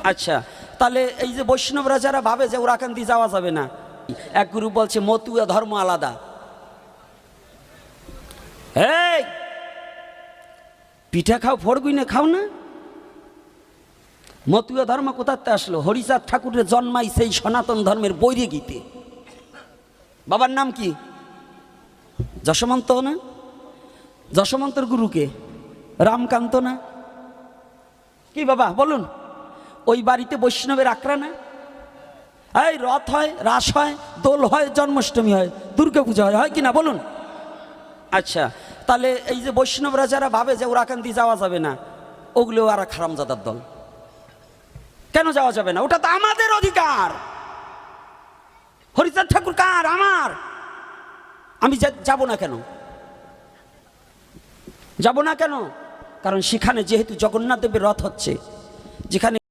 আচ্ছা, তাহলে এই যে বৈষ্ণবরা যারা ভাবে যে ওরাকান দিয়ে যাওয়া যাবে না, এক গ্রুপ বলছে মতুয়া ধর্ম আলাদা। এই পিঠা খাও, ফড়গুইনে খাও না। মতুয়া ধর্ম কোথাতে আসলো? হরিচাঁদ ঠাকুরের জন্মাই সেই সনাতন ধর্মের বৈরে গীতে। বাবার নাম কি? যশোমন্ত না? যশোমন্তর গুরুকে রামকান্ত না? কি বাবা বলুন? ওই বাড়িতে বৈষ্ণবের আখড়া না? এই রথ হয়, রাস হয়, দোল হয়, জন্মাষ্টমী হয়, দুর্গা পূজা হয়, হয় কি না বলুন? আচ্ছা, তাহলে এই যে বৈষ্ণবরা যারা ভাবে যে ওরাকান দিয়ে যাওয়া যাবে না, ওগুলো আর হারামজাদার দল। কেন যাওয়া যাবে না? ওটা তো আমাদের অধিকার। হরিচাঁদ ঠাকুর কার? আমার। আমি যাব না কেন? যাব না কেন? কারণ সেখানে যেহেতু জগন্নাথ দেবের রথ হচ্ছে, যেখানে